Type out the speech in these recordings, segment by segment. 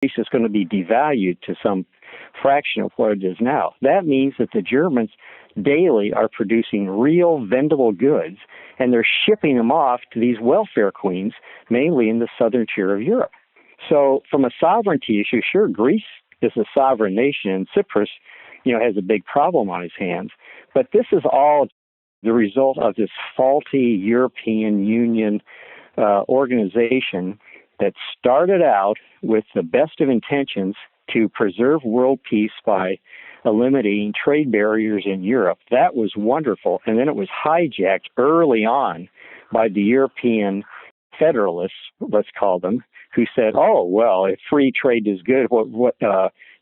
is going to be devalued to some fraction of what it is now. That means that the Germans daily are producing real vendable goods, and they're shipping them off to these welfare queens, mainly in the southern tier of Europe. So from a sovereignty issue, sure, Greece is a sovereign nation, and Cyprus, has a big problem on his hands. But this is all the result of this faulty European Union organization that started out with the best of intentions to preserve world peace by eliminating trade barriers in Europe. That was wonderful. And then it was hijacked early on by the European federalists, let's call them, who said, oh, well, if free trade is good,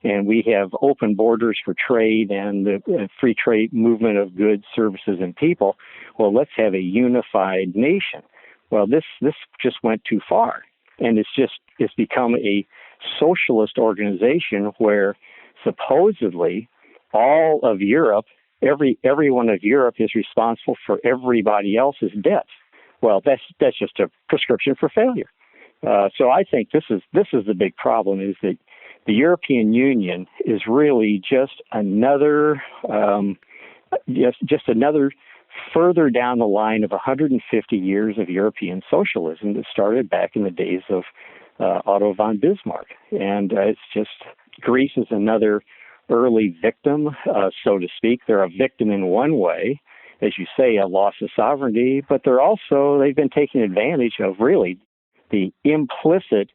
and we have open borders for trade and the free trade movement of goods, services, and people, well, let's have a unified nation. Well, this just went too far. And it's become a socialist organization where supposedly all of Europe, everyone of Europe is responsible for everybody else's debts. Well, that's just a prescription for failure. So I think this is the big problem, is that the European Union is really just another further down the line of 150 years of European socialism that started back in the days of Otto von Bismarck. And it's just, Greece is another early victim, so to speak. They're a victim in one way, as you say, a loss of sovereignty, but they've been taking advantage of really the implicit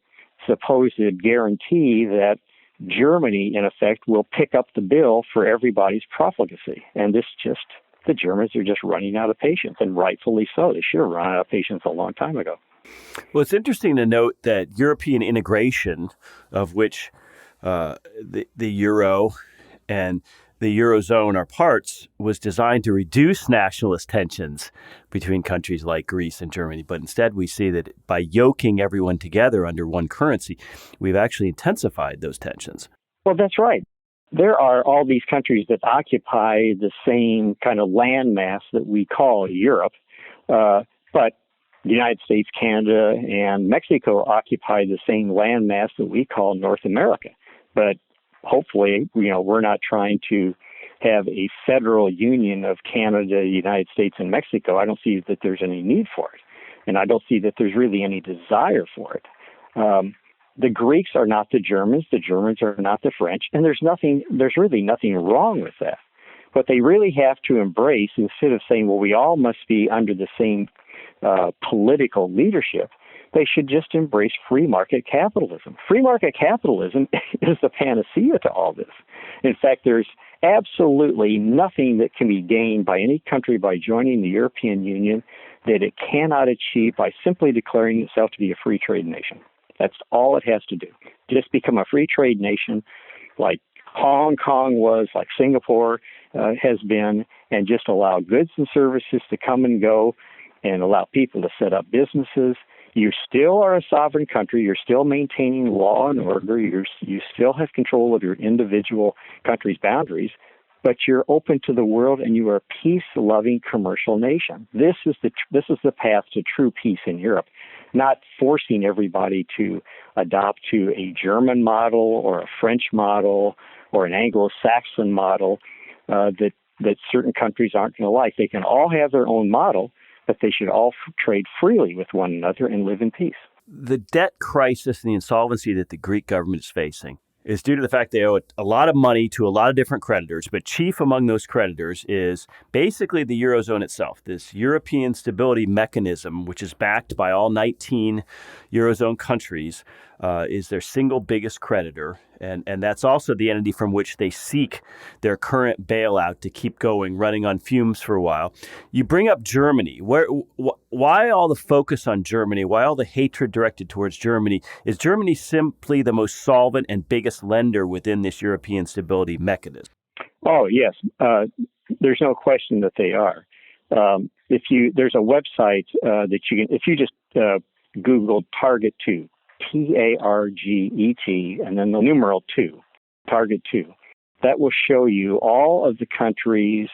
supposed guarantee that Germany, in effect, will pick up the bill for everybody's profligacy. And the Germans are just running out of patience, and rightfully so. They should have run out of patience a long time ago. Well, it's interesting to note that European integration, of which the Euro and the Eurozone are parts, was designed to reduce nationalist tensions between countries like Greece and Germany. But instead, we see that by yoking everyone together under one currency, we've actually intensified those tensions. Well, that's right. There are all these countries that occupy the same kind of landmass that we call Europe, but the United States, Canada, and Mexico occupy the same landmass that we call North America. But hopefully, we're not trying to have a federal union of Canada, the United States, and Mexico. I don't see that there's any need for it, and I don't see that there's really any desire for it. The Greeks are not the Germans are not the French, and there's really nothing wrong with that. What they really have to embrace, instead of saying, well, we all must be under the same political leadership, they should just embrace free market capitalism. Free market capitalism is the panacea to all this. In fact, there's absolutely nothing that can be gained by any country by joining the European Union that it cannot achieve by simply declaring itself to be a free trade nation. That's all it has to do. Just become a free trade nation like Hong Kong was, like Singapore has been, and just allow goods and services to come and go and allow people to set up businesses. You still are a sovereign country. You're still maintaining law and order. You still have control of your individual country's boundaries, but you're open to the world and you are a peace-loving commercial nation. This is the path to true peace in Europe, not forcing everybody to adopt to a German model or a French model or an Anglo-Saxon model that certain countries aren't going to like. They can all have their own model, but they should all trade freely with one another and live in peace. The debt crisis and the insolvency that the Greek government is facing is due to the fact they owe a lot of money to a lot of different creditors, but chief among those creditors is basically the Eurozone itself, this European stability mechanism, which is backed by all 19 Eurozone countries, is their single biggest creditor. And that's also the entity from which they seek their current bailout to keep going, running on fumes for a while. You bring up Germany. Why all the focus on Germany? Why all the hatred directed towards Germany? Is Germany simply the most solvent and biggest lender within this European stability mechanism? Oh, yes. There's no question that they are. There's a website that you can, if you just Google Target 2, Target, and then the numeral 2, Target 2. That will show you all of the countries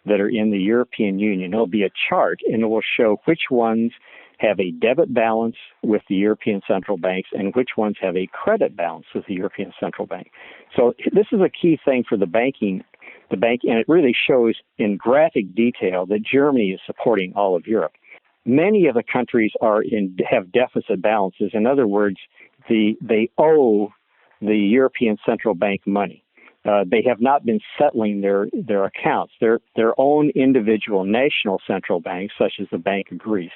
that are in the European Union. It'll be a chart, and it will show which ones have a debit balance with the European central banks and which ones have a credit balance with the European Central Bank. So this is a key thing for the bank, and it really shows in graphic detail that Germany is supporting all of Europe. Many of the countries have deficit balances. In other words, they owe the European Central Bank money. They have not been settling their accounts. Their own individual national central banks, such as the Bank of Greece,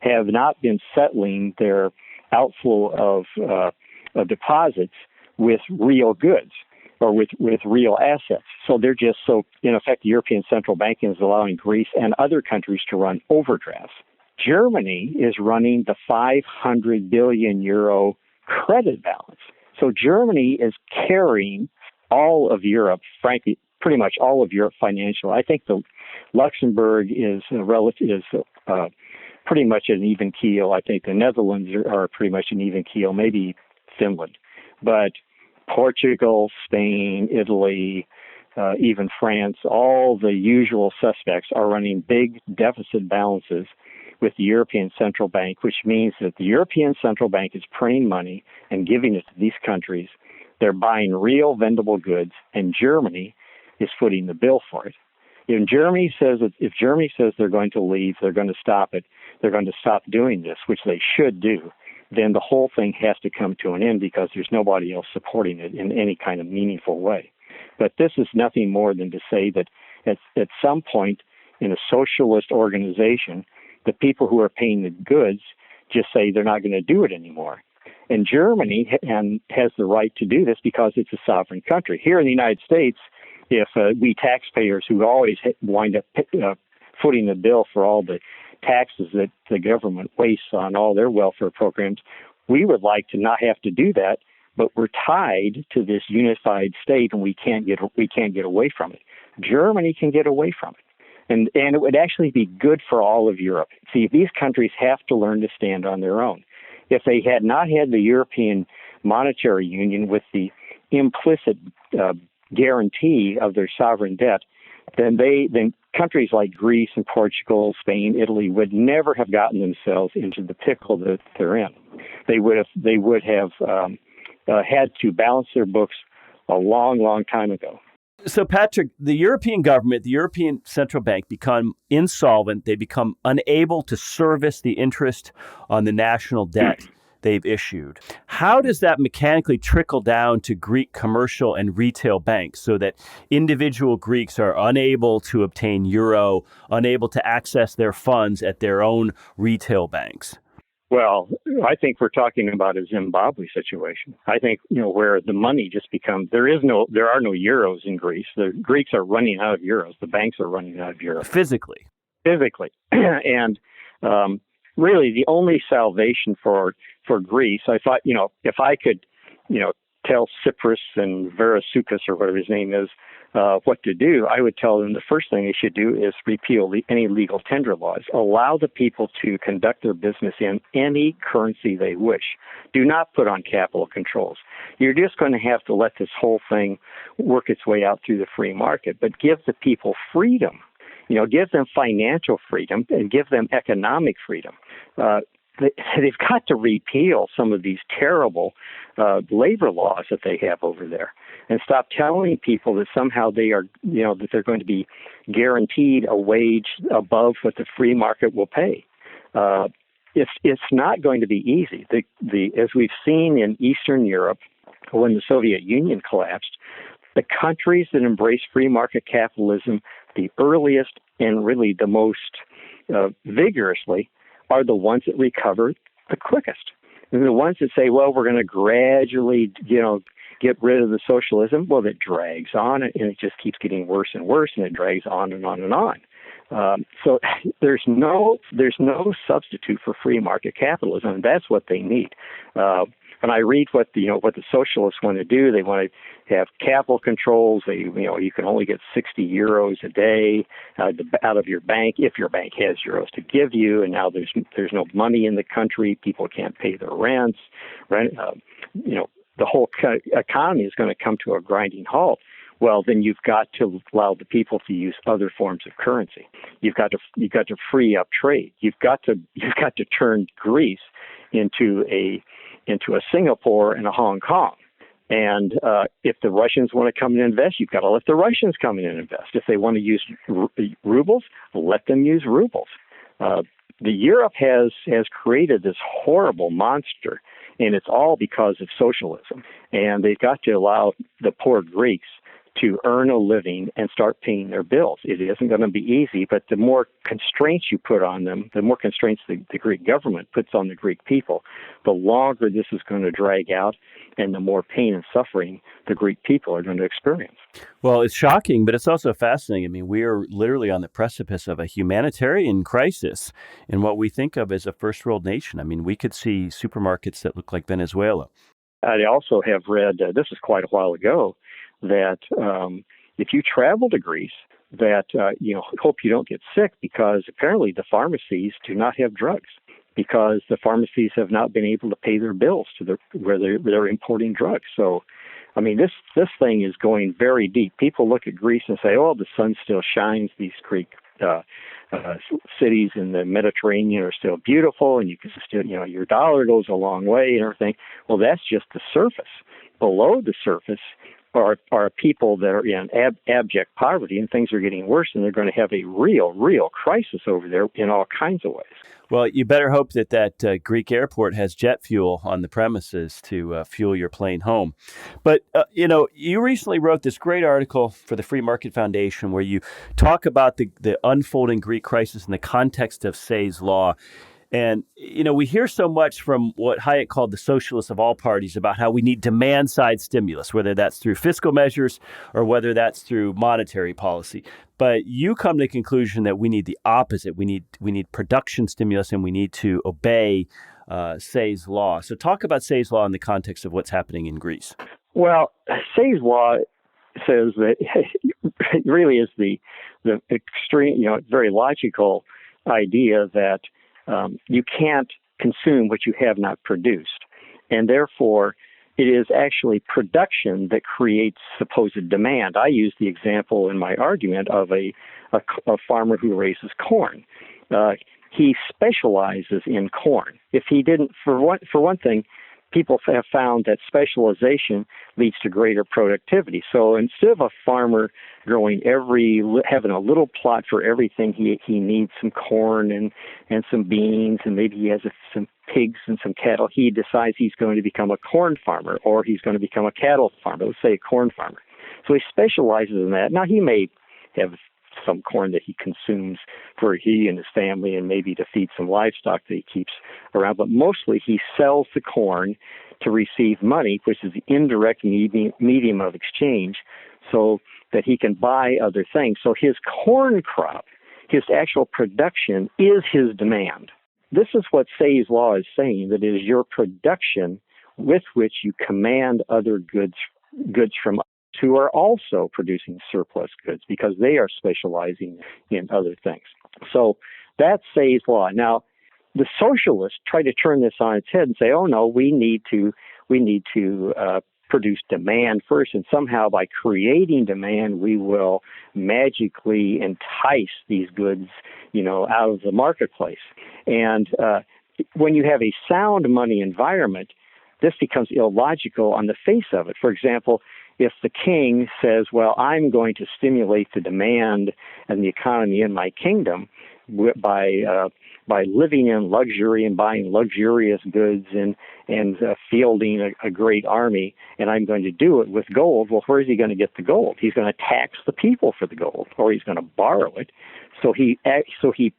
have not been settling their outflow of deposits with real goods or with real assets. So they're just in effect, the European Central Bank is allowing Greece and other countries to run overdrafts. Germany is running the 500 billion euro credit balance. So Germany is carrying all of Europe, frankly, pretty much all of Europe financial. I think the Luxembourg is pretty much an even keel. I think the Netherlands are pretty much an even keel, maybe Finland. But Portugal, Spain, Italy, even France, all the usual suspects are running big deficit balances with the European Central Bank, which means that the European Central Bank is printing money and giving it to these countries. They're buying real vendable goods, and Germany is footing the bill for it. If Germany says they're going to leave, they're going to stop it, they're going to stop doing this, which they should do, then the whole thing has to come to an end because there's nobody else supporting it in any kind of meaningful way. But this is nothing more than to say that at some point in a socialist organization, the people who are paying the goods just say they're not going to do it anymore. And Germany has the right to do this because it's a sovereign country. Here in the United States, if we taxpayers who always wind up footing the bill for all the taxes that the government wastes on all their welfare programs, we would like to not have to do that, but we're tied to this unified state and we can't get away from it. Germany can get away from it. And it would actually be good for all of Europe. See, these countries have to learn to stand on their own. If they had not had the European Monetary Union with the implicit guarantee of their sovereign debt, then countries like Greece and Portugal, Spain, Italy would never have gotten themselves into the pickle that they're in. They would have had to balance their books a long, long time ago. So, Patrick, the European government, the European Central Bank become insolvent. They become unable to service the interest on the national debt they've issued. How does that mechanically trickle down to Greek commercial and retail banks so that individual Greeks are unable to obtain euro, unable to access their funds at their own retail banks? Well, I think we're talking about a Zimbabwe situation. I think, where the money just becomes, there are no euros in Greece. The Greeks are running out of euros. The banks are running out of euros. Physically. And really the only salvation for Greece, I thought, if I could, tell Cyprus and Verasoukas or whatever his name is, what to do, I would tell them the first thing they should do is repeal any legal tender laws. Allow the people to conduct their business in any currency they wish. Do not put on capital controls. You're just going to have to let this whole thing work its way out through the free market, but give the people freedom. Give them financial freedom and give them economic freedom. They've got to repeal some of these terrible labor laws that they have over there and stop telling people that somehow they are, that they're going to be guaranteed a wage above what the free market will pay. It's not going to be easy. As we've seen in Eastern Europe, when the Soviet Union collapsed, the countries that embrace free market capitalism the earliest and really the most vigorously are the ones that recover the quickest. And the ones that say, well, we're going to gradually, get rid of the socialism, well, it drags on and it just keeps getting worse and worse and it drags on and on and on. So there's no substitute for free market capitalism, and that's what they need. When I read what the socialists want to do, they want to have capital controls. You can only get 60 euros a day out of your bank if your bank has euros to give you. And now there's no money in the country. People can't pay their rents. Right? The whole economy is going to come to a grinding halt. well, then you've got to allow the people to use other forms of currency. You've got to free up trade. You've got to turn Greece into a Singapore and a Hong Kong. And if the Russians want to come in and invest, you've got to let the Russians come in and invest. If they want to use rubles, let them use rubles. The Europe has created this horrible monster, and it's all because of socialism. And they've got to allow the poor Greeks to earn a living and start paying their bills. It isn't going to be easy, but the more constraints you put on them, the more constraints the Greek government puts on the Greek people, the longer this is going to drag out and the more pain and suffering the Greek people are going to experience. Well, it's shocking, but it's also fascinating. I mean, we are literally on the precipice of a humanitarian crisis in what we think of as a first world nation. I mean, we could see supermarkets that look like Venezuela. I also have read, this is quite a while ago, that if you travel to Greece, that hope you don't get sick, because apparently the pharmacies do not have drugs, because the pharmacies have not been able to pay their bills to where they're importing drugs. So, I mean, this thing is going very deep. People look at Greece and say, "Oh, the sun still shines. These Greek cities in the Mediterranean are still beautiful, and you can still, your dollar goes a long way and everything." Well, that's just the surface. Below the surface are people that are in abject poverty, and things are getting worse, and they're going to have a real crisis over there in all kinds of ways. Well, you better hope that Greek airport has jet fuel on the premises to fuel your plane home. But, you recently wrote this great article for the Free Market Foundation where you talk about the unfolding Greek crisis in the context of Say's law. And, we hear so much from what Hayek called the socialists of all parties about how we need demand-side stimulus, whether that's through fiscal measures or whether that's through monetary policy. But you come to the conclusion that we need the opposite. We need production stimulus, and we need to obey Say's law. So talk about Say's law in the context of what's happening in Greece. Well, Say's law says that it really is the extreme, very logical idea that you can't consume what you have not produced. And therefore, it is actually production that creates supposed demand. I use the example in my argument of a farmer who raises corn. He specializes in corn. If he didn't, for one thing, people have found that specialization leads to greater productivity. So instead of a farmer having a little plot for everything, he needs some corn and some beans, and maybe he has some pigs and some cattle. He decides he's going to become a corn farmer, or he's going to become a cattle farmer. Let's say a corn farmer. So he specializes in that. Now, he may have some corn that he consumes for he and his family, and maybe to feed some livestock that he keeps around. But mostly he sells the corn to receive money, which is the indirect medium of exchange, so that he can buy other things. So his corn crop, his actual production, is his demand. This is what Say's law is saying, that it is your production with which you command other goods from who are also producing surplus goods, because they are specializing in other things. So that's Say's law. Now, the socialists try to turn this on its head and say, "Oh no, we need to produce demand first, and somehow by creating demand, we will magically entice these goods, out of the marketplace." And when you have a sound money environment, this becomes illogical on the face of it. For example, if the king says, "Well, I'm going to stimulate the demand and the economy in my kingdom by living in luxury and buying luxurious goods and fielding a great army, and I'm going to do it with gold," well, where is he going to get the gold? He's going to tax the people for the gold, or he's going to borrow it. So he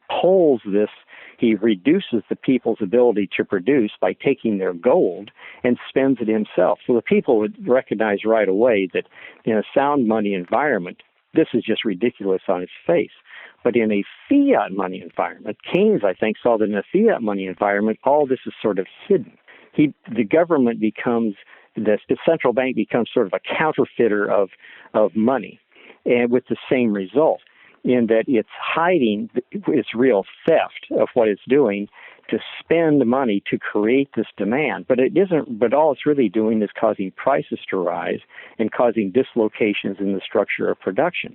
pulls this. He reduces the people's ability to produce by taking their gold and spends it himself. So the people would recognize right away that in a sound money environment, this is just ridiculous on its face. But in a fiat money environment, Keynes, I think, saw that in a fiat money environment, all this is sort of hidden. The government becomes, the central bank becomes sort of a counterfeiter of money, and with the same result, in that it's hiding its real theft of what it's doing to spend money to create this demand. But it isn't. But all it's really doing is causing prices to rise and causing dislocations in the structure of production.